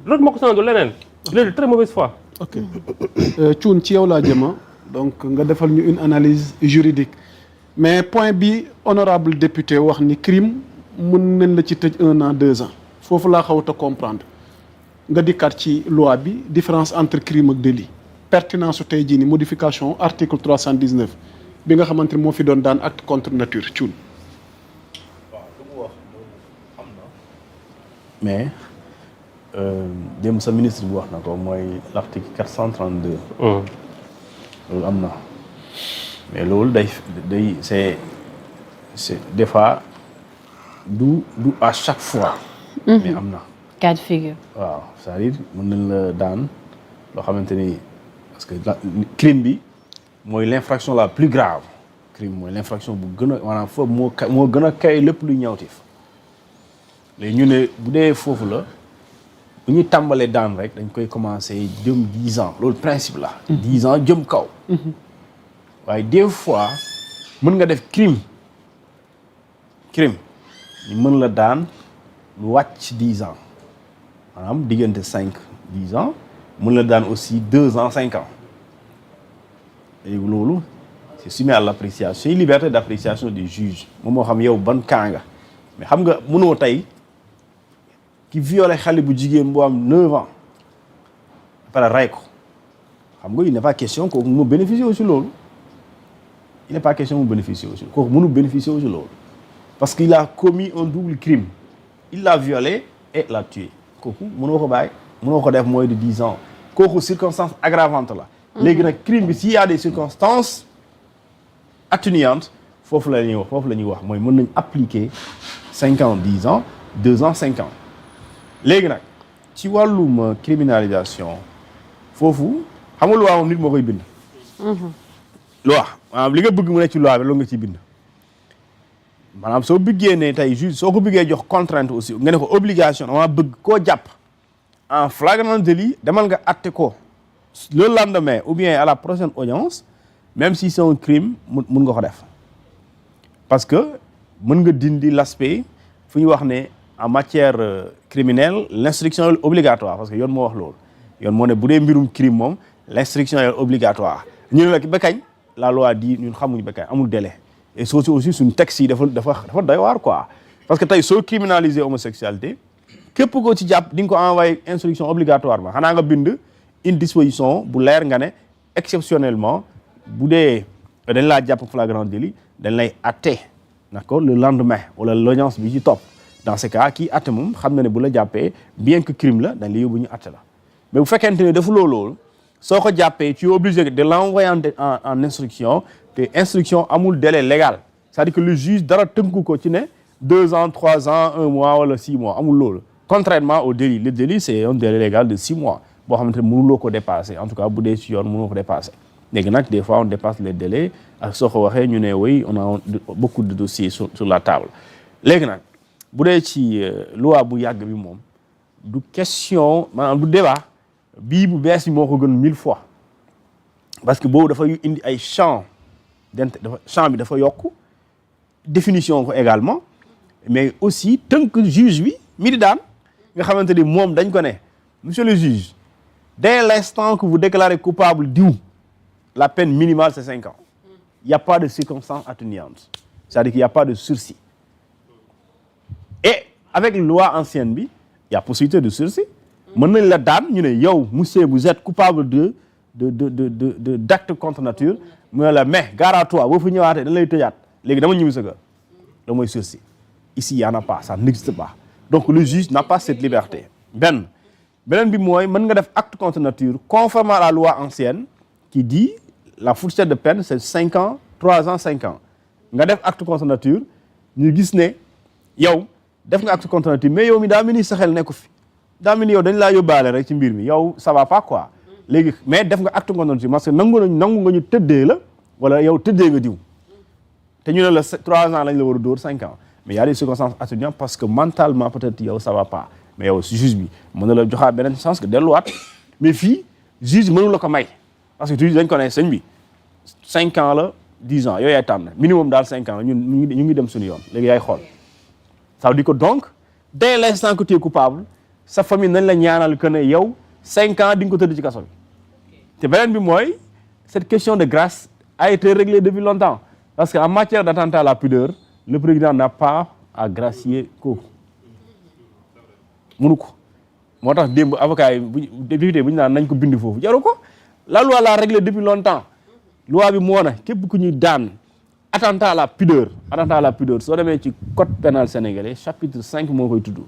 loolu moo ko sonal du leneen. il est de très mauvaise foi. ok Thioune ci yow laa jëma donc nga defal ñu une analyse juridique mais point bi honorable député wax ni crime mën nañ la ci tëj 1 an 2 ans foofu laa xawut a comprendre nga dikkaat ci loi bi différence entre crime ak délit pertinence su tey jii ni modification article 319 bi nga xamante ni moo fi doon daan acte contre nature Thioune. waaw lu mu wax loolu am na mais démb sa ministre bi wax na ko mooy l'article 432. loolu am na mais loolu day c'est des fois du à chaque fois. mais am na. cas de figure. waaw c'est-à-dire mën nañ la daan loo xamante ni parce que crime bi mooy l'infraction la plus grave crime mooy l'infraction bu gën a maanaam foofu moo gën a kay lépp luy ñawtif léegi ñu ne bu dee foofu la bu ñuy tàmbalee daan rek dañ koy commencer jëm 10 ans loolu principe la 10 ans jëm kaw waaye des fois mën nga def crime ñu mën la daan lu wàcc 10 ans maanaam diggante 5-10 ans mën la daan aussi 2 ans 5 ans léegi loolu c'est soumis à l'appréciation c'est une liberté d'appréciation des juges moom moo xam yow ban cas nga mais xam nga mënoo tey ki violé xale bu jigéen bu am 9 ans après rey ko xam nga il n'est pas question kooku mu bénéficier aussi loolu il n'est pas question mu bénéficier aussi kooku mënu bénéficier aussi loolu parce qu'il a commis un double crime il l'a violé et l'a tué kooku mënoo ko bàyyi mënoo ko def moins de 10 ans kooku circonstance aggravante la léegi nag crime bi s'il y a des circonstances atténuantes foofu la ñuy wax mooy mën nañ appliquer 5 ans 10 ans 2 ans 5 ans léegi nag ci wàllum criminalisation foofu xam nga loi moom nit moo koy bind loi maanaam li nga bëgg mu nekk ci loi bi loolu nga ciy bind maanaam soo bëggee ne tey juge soo ko bëggee jox contrainte aussi nga ne ko obligation dama bëgg koo jàpp en flagrant délit demal nga atte ko le lendemain ou bien à la prochaine audience même si c'est un crime mun nga ko def parce que mën nga dindi l'aspect fu ñu wax ne en matière criminelle l'instruction est obligatoire parce que yoon moo wax loolu yoon moo ne bu dee mbirum crime moom l'instruction est obligatoire ñu ne la ba kañ la loi dit ñun xamuñ ba kañ amul délai et soo aussi suñu texte yi dafa doy waar quoi parce que tey soo criminaliser homosexualité képp koo ci jàpp di nga ko envoyer instruction obligatoirement xanaa nga bind une disposition bu leer nga ne exceptionnellement bu dee dañ laa jàpp flagrant délit dañ lay atte d'accord le lendemain wala l'audience bi ci topp dans ce cas kii atte moom xam na ne bu la jàppee bien que crime la dañ la yóbbu ñu atte la mais bu fekkente ne dafa loolu soo ko jàppee tu es obligé de l'envoyer en instruction te instruction amul délai légal c'est-à-dire que le juge dara tënku ko ci ne 2 ans 3 ans 1 mois wala 6 mois amul loolu contrairement au délit le délit c'est un délai légal de 6 mois boo xamante ne mënuloo ko dépasser en tout cas bu dee ci yoon mënuloo ko dépasser léegi nag des fois on dépasse les délais ak soo ko waxee ñu ne oui on a beaucoup de dossiers sur la table léegi nag bu dee ci loi bu yàgg bi moom du question maanaam du débat bii bu bees bi moo ko gën 1000 fois parce que boobu dafa indi ay champ bi dafa yokk définition ko également mais aussi tënk juge bi mi di daan nga xamante ni moom dañ ko ne monsieur le juge dès l'instant que vous déclarez coupable diw la peine minimale c'est 5 ans il y a pas de circonstances atténuantes c'est-à-dire qu'il y a pas de sursis et avec loi ancienne bi il y a possibilité de sursis mën nañ la daan ñu ne yow monsieur vous êtes coupable d'acte contre nature mu ne la mais gare à toi boo fi ñëwaatee dañ lay tëjaat léegi dama ñibbi sa kër da mooy sursis ici il y en a pas ça n'existe pas donc le juge n'a pas cette liberté beneen bi mooy mën nga def acte contre nature conformément à la loi ancienne qui dit la fourchette de peine c'est 5 ans 3 ans 5 ans nga def acte contre nature ñu gis ne yow def nga acte contre nature mais yow mi daa mel ni sa xel nekku fi daa mel ni yow dañ laa yóbbaale rek ci mbir mi yow ça va pas quoi léegi mais def nga acte contre nature parce que nangu nga ñu tëddee la wala yow tëddee nga diw te ñu ne la 3 ans lañ la war a dóor 5 ans mais y a des circonstances atténuantes parce que mentalement peut-être yow ça va pas mais yow si juge bi mën na la joxaat beneen chance que delluwaat mais fii juge mënu la ko may parce que juge dañ ko ne sëñ bi 5 ans la 10 ans yooyu yaay tànn minimum daal 5 ans ñun ñu ngi dem suñu yoon léegi yaay xool ça veut dire que donc dès l'instant que tu es coupable sa famille nañ la ñaanal que ne yow 5 ans di nga ko tëdd ci kaso bi te beneen bi mooy cette question de grâce a été réglée depuis longtemps parce que en matière d'attentat à la pudeur le président n'a pas à gracier kooku mënu ko moo tax démb avocat yi député bu ñu naan nañ ko bind foofu jaru ko la loi l'a réglé depuis longtemps loi bi moo na képp ku ñuy daan attentat à la pudeur soo demee ci code pénal sénégalais chapitre 5 moo koy tudd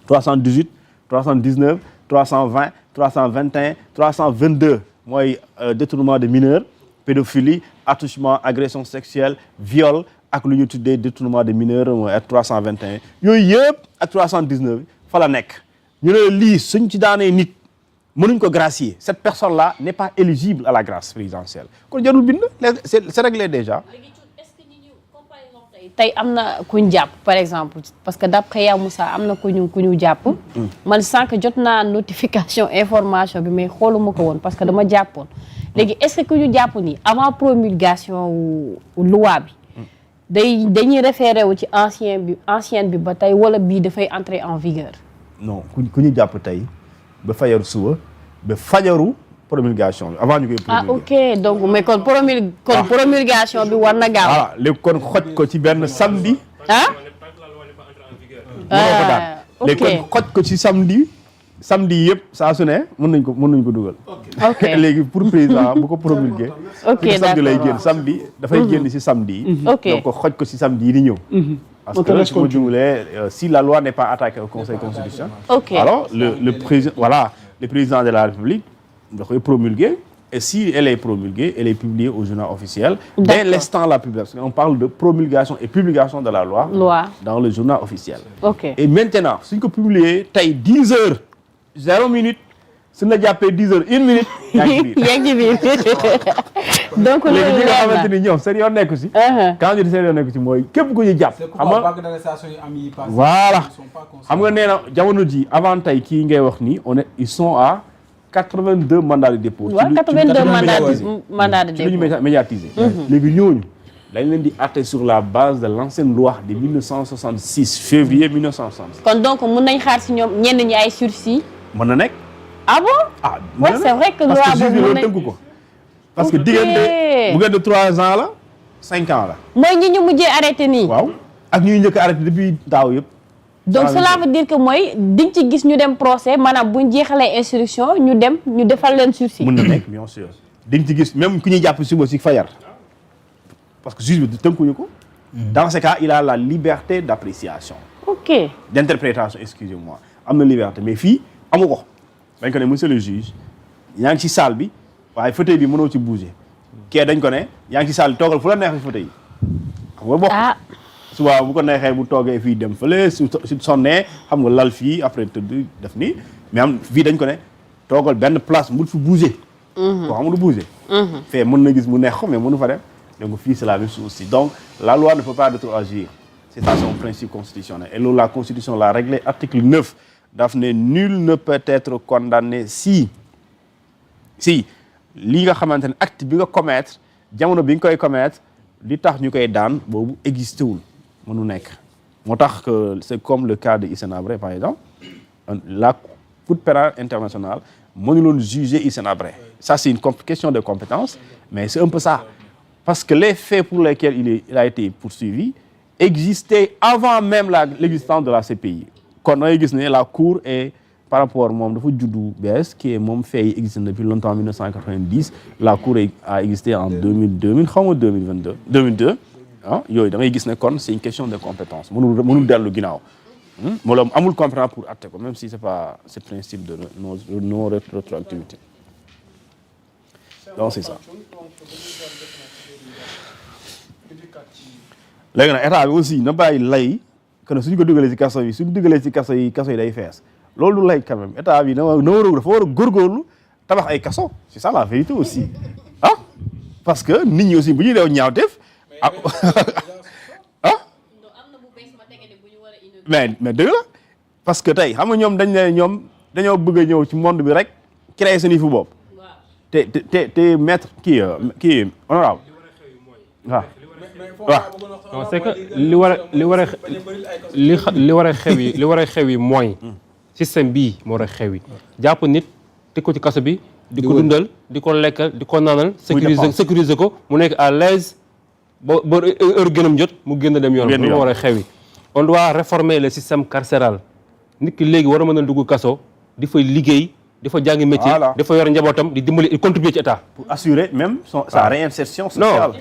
318 319 320 321 322 mooy détournement de mineurs pédophilie attouchement agression sexuelle viol ak lu ñu tuddee détournement de mineurs mooy ak 321 yooyu yëpp ak 319 fa la nekk ñu ne lii suñ ci daanee nit mënuñ ko gracier cette personne là n'est pas éligible à la grâce présidentielle kon jarul bind c'est réglé déjà. léegi est-ce que ñi ñu comparaison tey am na ku ñu jàpp par exemple parce que d'après Ya Moussa am na ku ñu jàpp. man sànq jot naa notification information bi mais xooluma ko woon parce que dama jàppoon léegi est-ce que ku ñu jàpp nii avant promulgation loi bi. dañuy référé wu ci ancienne bi ba tey wala bii dafay entrer en vigueur. non ku ñu jàpp tey ba fajaru suba ba fajaru promulgation bi avant ñu koy promulguer. ok donc mais kon promulgation bi war na gaaw. voilà léegi kon xoj ko ci benn samedi. ok léegi kon xoj ko ci samedi yëpp saa su ne mën nañ ko dugal. ok léegi pour président bu ko promulguer. ok d'accord samedi lay génn samedi dafay génn ci samedi yi. ok donc xoj ko ci samedi yi di ñëw. parce que su ma jumlee si la loi n'est pas attaquée au Conseil constitutionnel. ok alors le président de la République da koy promulguer et si elle est promulguée elle est publiée au journal officiel. dès l'instant la publication on parle de promulgation et publication de la loi. dans le journal officiel. ok et maintenant suñ ko publier tey 10 heures 0 minute suñ la jàppee 10 heures 1 minute. yaa ngi ci biir donc loolu léegi ñi nga xamante ni ñoom seen yoon nekku si. quand je dis seen yoon nekku si mooy képp ku ñu jàpp. xam nga vague d'arrestation yi am yi passé. voilà xam nga nee na jamono ji avant tey kii ngay wax ni ils sont à 82 mandats de dépôt. waaw 82 mandats de dépôt ci lu ñu médiatisé. léegi ñooñu dañ leen di àtte sur la base de l'ancienne loi de 1966 février 1966. kon donc mën nañ xaar si ñoom ñenn ñi ay sursis. mën na nekk. ah bon. oui c'est vrai que loi parce que juge boobu bi tënku ko. parce que diggante 3 ans la 5 ans la. mooy ñi ñu mujjee arrêté nii. waaw ak ñuy njëkk arrêté depuis daaw yëpp. donc cela veut dire que mooy diñ ci gis ñu dem procès maanaam buñ jeexalee instruction ñu dem ñu defal leen sursis. mën na nekk bien sûr diñ ci gis même ku ñuy jàpp suba si fajar parce que juge bi tënkuñu ko. dans ce cas il a la liberté d'appréciation. ok d'interprétation excusez-moi am na liberté mais fii amu ko. dañ ko ne monsieur le juge yaa ngi ci salle bi waaye fauteuil bi mënoo ci bouger kee dañ ko ne yaa ngi ci salle bi toogal fu la neexee fauteuil xam nga bokk. suba bu ko neexee bu toogee fii dem fële su sonnee xam nga lal fii après tëdd def nii mais am fii dañ ko ne toogal benn place mu fi bouger. koo xam du bouger. fee mën na gis mu neex ko mais mënu fa dem donc fii c'est la même chose aussi donc la loi ne peut pas rétroagir c'est ça son principe constitutionnel et loolu la constitution l'a réglé article 9 daf ne nul ne peut être condamné si li nga xamante ne acte bi nga commettre jamono bi nga koy commettre li tax ñu koy daan boobu existé wul mënu nekk moo tax que c'est comme le cas de Hissène Habré par exemple la Cour pénale internationale mënuloon juger Hissène Habré ça c'est une question de compétence mais c'est un peu ça parce que les faits pour lesquels il a été poursuivi existaient avant même l'existence de la CPI kon da ngay gis ne la cour est par rapport moom dafa juddu bees qui est moom fait yi existe depuis longtemps en 1990 la cour a existé en 2000 xaw ma 2002 ah yooyu da ngay gis ne kon c'est une question de compétence mënul dellu ginnaaw moom amul compétence pour atte ko même si c'est pas ce principe de non rétroactivité donc c'est ça léegi nag état bi aussi na bàyyi lay que suñu ko dugalee ci kaso yi suñu dugalee ci kaso yi day fees loolu du lay quand même état bi dafa war a góorgóorlu tabax ay kaso c'est ça la vérité aussi ah parce que nit ñi aussi bu ñuy deew ñaawteef mais dëgg la parce que tey xam nga ñoom dañoo bëgg a ñëw ci monde bi rek créer seen yëfu bopp te maître kii honorable waaw non c'est que li war a xew yi mooy système bii moo war a xewi jàpp nit teg ko ci kaso bi di ko dundal di ko lekkal di ko naanal sécuriser ko mu nekk à l'aise ba heure gënam jot mu génn dem yoon loolu moo war a xewi on doit réformer le système carcéral nit ki léegi war a mën a dugg kaso di fay liggéey di fa jàngi métier di fa yor njabootam di dimbali di contribuer ci état pour assurer même sa réinsertion sociale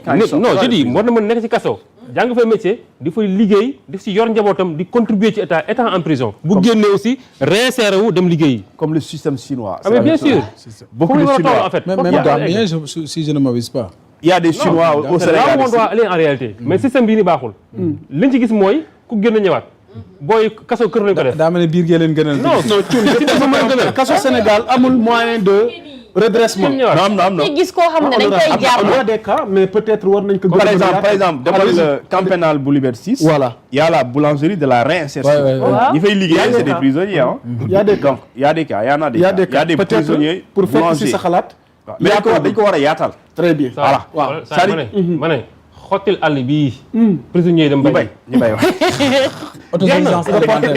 non je dis war na mën nekk ci kaso jàng fay métier di fay liggéey di si yor njabootam di contribuer ci état en prison bu génnee aussi réinsérer wu dem liggéey comme le système chinois mais bien sûr beaucoup de Chinois en fait même Gambien si je ne m'abuse pas il y a des Chinois au Sénégal on doit aller en réalité mais système bii ni baaxul liñ ci gis mooy ku génn ñëwaat booy kaso kër lañ ko def daa mel ne biir gee leen gënal kaso Sénégal amul moyen de redressement. non te gis koo xam ne dañ koy jàpp. am na des cas mais peut-être war nañ ko. par exemple demal camp pénal bu Liberté 6. voilà il y a la boulangerie de la réinsertion. ñi fay liggéey c'est des prisonniers ah. il y a des cas donc il y a des cas y en a des cas. il y a des prisonniers pour fekk si sa xalaat. mais dañ ko war a yaatal. très bien voilà waaw ma ne xottil àll bii. prisonniers yi dem bay ñu bay wax. autosuffisance alimentaire.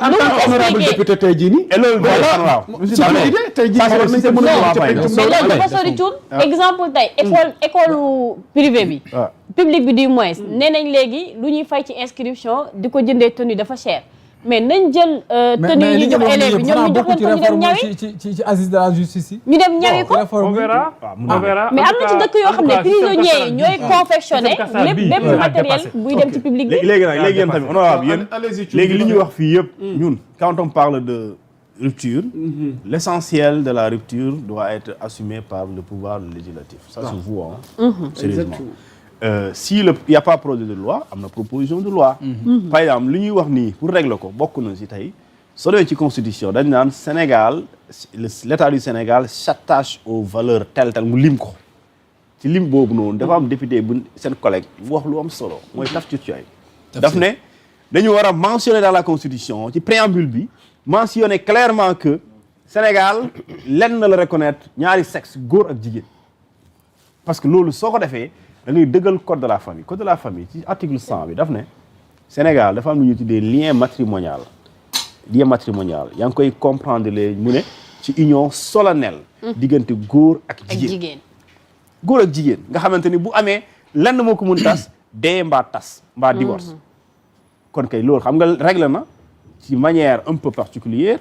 en tant qu'honorable député tey jii nii. et loolu waaw. tey jii war nañ ko mën a mais loolu dafa sori tuut exemple tey école privée bi. public bi du moins nee nañ léegi lu ñuy fay ci inscription di ko jëndee tenue dafa cher. mais nañ jël tenue yi ñu jox élèves bi ñoom ñu jox leen ko ñu dem ñawi ci assise de la justice yi. ñu dem ñawi ko on verra mais am na ci dëkk yoo xam ne prisonniers yi ñooy confectionné bépp matériel buy dem ci public bi. léegi yéen tamit honorable yéen léegi li ñuy wax fii yëpp ñun quand on parle de rupture l'essentiel de la rupture doit être assumé par le pouvoir législatif ça se voit sérieusement. S'il n'y a pas projet de loi am na proposition de loi. par exemple li ñuy wax nii pour régler ko bokk na ci tey soo demee ci constitution dañ naan Sénégal l'état du Sénégal s'attache aux valeurs tel mu lim ko ci lim boobu noonu dafa am député bu seen collègue bu wax lu am solo mooy Tafsir Thioye daf ne dañu war a mentionner dans la constitution ci préambule bi mentionner clairement que Sénégal lenn la reconnaître ñaari sexe góor ak jigéen parce que loolu soo ko defee da ngay dëggal code de la famille ci article 100 bi daf ne Sénégal dafa am lu ñuy tuddee lien matrimonial yaa ngi koy comprendre léegi mu ne ci union solennelle diggante góor ak jigéen góor ak jigéen nga xamante ni bu amee lenn moo ko mun tas dee mbaa tas mbaa divorce kon kay loolu xam nga règle na ci manière un peu particulière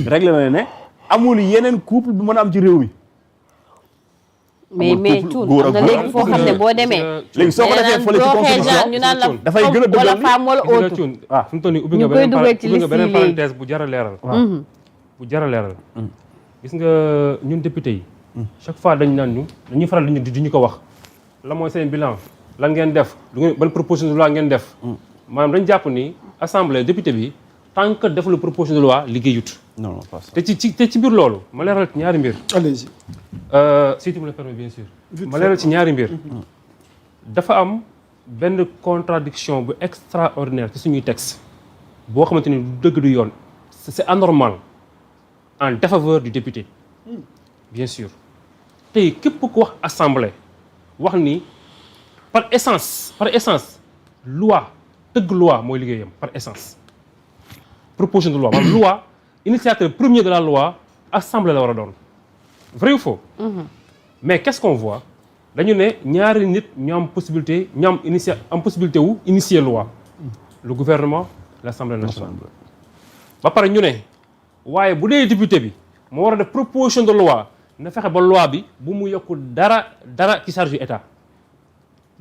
règle na ne amul yeneen couple bu mën a am ci réew mi mais tuun am na léegi foo xam ne boo demee. léegi soo ko defee fële ci constitution ñu naan la dafay gën a dëggal wala femme wala autre. waaw fi mu toll nii ubbi nga beneen parenthèse bu jar a leeral. bu jar a leeral. gis nga ñun député yi. chaque fois dañuy faral di ñu ko wax. la mooy seen bilan lan ngeen def ban proposition de loi ngeen def. maanaam dañu jàpp ni assemblée député bi tant que def la proposition de loi liggéeyut. non pas ça. te ci biir loolu ma leeral ci ñaari mbir. allez-y. Si tu me le permets bien sûr. ma leeral ci ñaari mbir. dafa am benn contradiction bu extraordinaire ci suñuy texte boo xamante ni du dëgg du yoon c'est anormal en défaveur du député. bien sûr tey képp ku wax assemblée wax ni par essence loi tëgg loi mooy liggéeyam par essence. proposition de loi maanaam loi initiateur premier de la loi assemblée la war a doon vrai ou faux. mais qu'est-ce qu'on voit dañu ne ñaari nit ñoo am possibilité wu initier loi le gouvernement l'Assemblée nationale. ba pare ñu ne waaye bu dee député bi moo war a def proposition de loi na fexe ba loi bi bu mu yokk dara ci charge du état.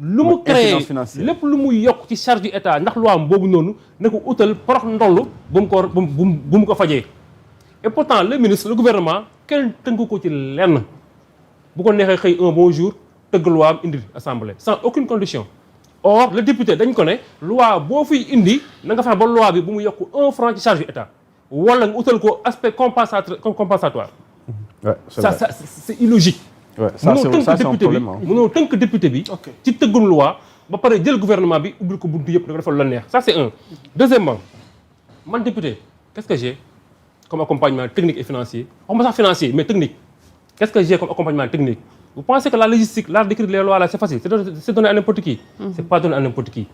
lu mu créé lépp lu mu yokk ci charge du état ndax loi am boobu noonu na ko utal porox ndoll bu mu ko fajee. et pourtant le ministre le gouvernement kenn tënk ko ci lenn bu ko neexee xëy un bon jour tëgg loi am indi assemblée sans aucune condition. or le député dañ ko ne loi boo fiy indi na nga fexe ba loi bi bu mu yokk 1 franc ci charge du état wala nga utal ko aspect compensatoire. Ouais, c'est illogique. mënoo tënk député bi ci tëggum loi ba pare jël gouvernement bi ubbil ko buntu yëpp da ko defal la neex ça c'est un. deuxièmement man député qu'est-ce que j'ai comme accompagnement technique et financier waxuma sax financier mais technique qu'est-ce que j'ai comme accompagnement technique. Vous pensez que la logistique, l'art d'écrire les lois là c'est facile, c'est donné à n'importe qui. C'est pas donné à n'importe qui.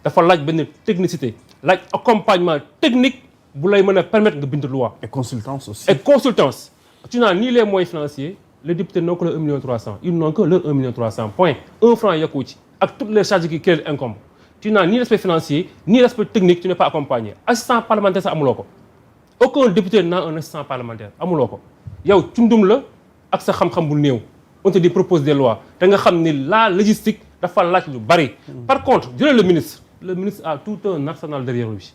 dafa laaj benn technicité laaj accompagnement technique bu lay mën a permettre nga bind loi. Et consultance aussi. Et consultance. Tu n'as ni les moyens financiers, les députés n'ont que le 1 million 300. Ils n'ont que le 1 million 300. Point. 1 franc yokku ci ak toutes les charges qui incombent. Tu n'as ni l'aspect financier, ni l'aspect technique, tu n'es pas accompagné. Assistant parlementaire, ça amuloo ko. Aucun député n'a un assistant parlementaire. Amuloo ko. Yow cundum la ak sa xam-xam bu néew. On te dit propose des lois. Da nga xam ni la logistique dafa laaj lu bari. Par contre, jëlee le ministre a tout un arsenal derrière lui.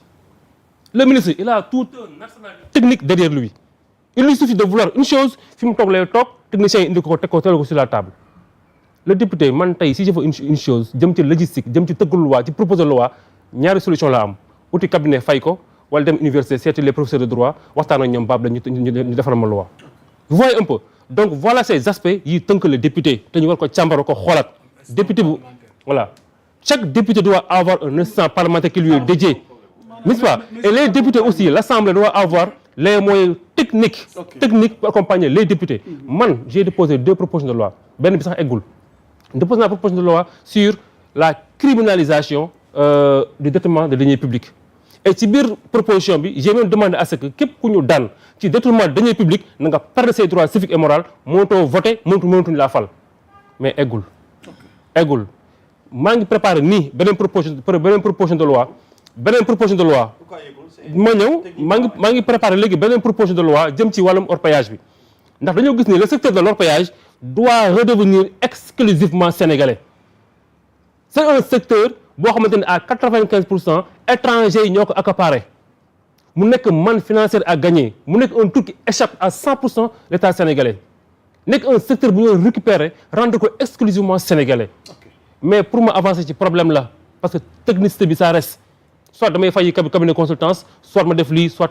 Le ministre, il a tout un arsenal technique derrière lui. Il lui suffit de vouloir une chose, fi mu toog lay toog, technicien indi ko teg ko tegal ko sur la table. Le député man tey si je veux une chose jëm ci logistique jëm ci tëgg loi ci proposer loi ñaari solution la am uti cabinet fay ko wala dem université seeti les professeurs de droit waxtaan ak ñoom baab la ñu defaral ma loi. Vous voyez un peu donc voilà ces aspects yi tënk le député te ñu war ko càmbaro ko xoolaat député bu voilà chaque député doit avoir un assistant parlementaire qui lui est dédié n'est-ce pas et les députés aussi l'assemblée doit avoir les moyens techniques pour accompagner les députés man j'ai déposé 2 propositions de loi benn bi sax eggul déposé une proposition de loi sur la criminalisation du détournement de deniers publics. Et ci biir proposition bi j'ai même demandé à ce que képp ku ñu daan ci détournement de deniers publics na nga perdre ses droits civiques et moraux mënatoo voter mënatuñu laa fal mais eggul. maa ngi préparé nii beneen proposition de loi ma ñëw maa ngi préparé léegi beneen proposition de loi jëm ci wàllum orpaillage bi ndax dañoo gis ni le secteur de l'orpaillage doit redevenir exclusivement sénégalais. C'est un secteur boo xamante ne à 95% étrangers yi ñoo ko accaparé mu nekk manne financière à gagner mu nekk un truc qui échappe à 100% l'État sénégalais nekk un secteur bu ñu récupérer rendre ko exclusivement sénégalais. Mais pour ma avancer ci problème la parce que technicité bi ça reste soit damay fay cabinet consultance soit ma def lii soit.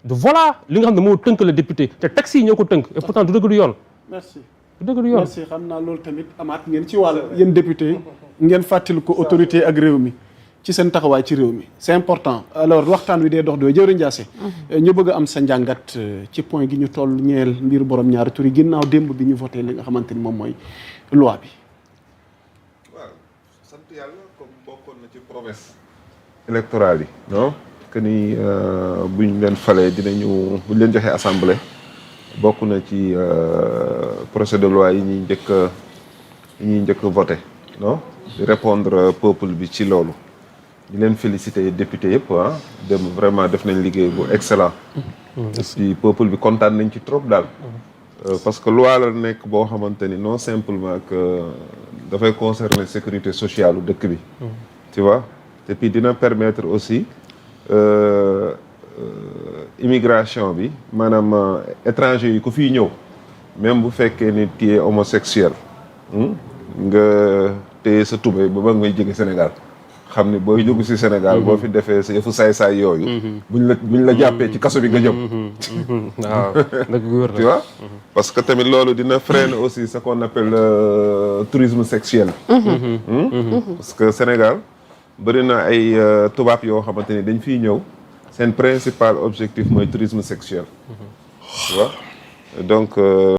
Voilà li nga xam ne moo tënk le député te texte yi ñoo ko tënk et pourtant du dëgg du yoon. merci dëgg du yoon merci xam naa loolu tamit amaat ngeen ci wàll yéen député ngeen fàttali ko autorité ak réew mi ci seen taxawaay ci réew mi c'est important alors waxtaan wi dee dox doo jëwriñ Ndiassé ñu bëgg a am sa njàngat ci point gi ñu toll ñeel mbiru borom ñaari tur yi ginnaaw démb bi ñu voté li nga xamante ni moom mooy loi bi. waaw sant yàlla comme bokkoon na ci promesse électorale yi non que ni buñ leen falee buñ leen joxee assemblée bokk na ci projet de loi yi ñuy njëkk voté non di répondre peuple bi ci loolu di leen féliciter député yëpp dem vraiment def nañ liggéey bu excellent et puis peuple bi kontaan nañ ci trop daal parce que loi la nekk boo xamante ni non simplement que dafay concerner sécurité sociale u dëkk bi tu vois et puis dina permettre aussi immigration bi maanaam étranger yi ku fiy ñëw même bu fekkee nit ki est homosexuel nga téye sa tubéy ba ngay jóge Sénégal xam ne booy dugg ci Sénégal boo fi defee sa yëfu saay-saay yooyu buñ la jàppee ci kaso bi nga jëm waaw tu vois parce que tamit loolu dina freiner aussi ce qu'on appelle tourisme sexuel parce que Sénégal bëri na ay tubaab yoo xamante ni dañ fiy ñëw seen principal objectif mooy tourisme sexuel tu vois donc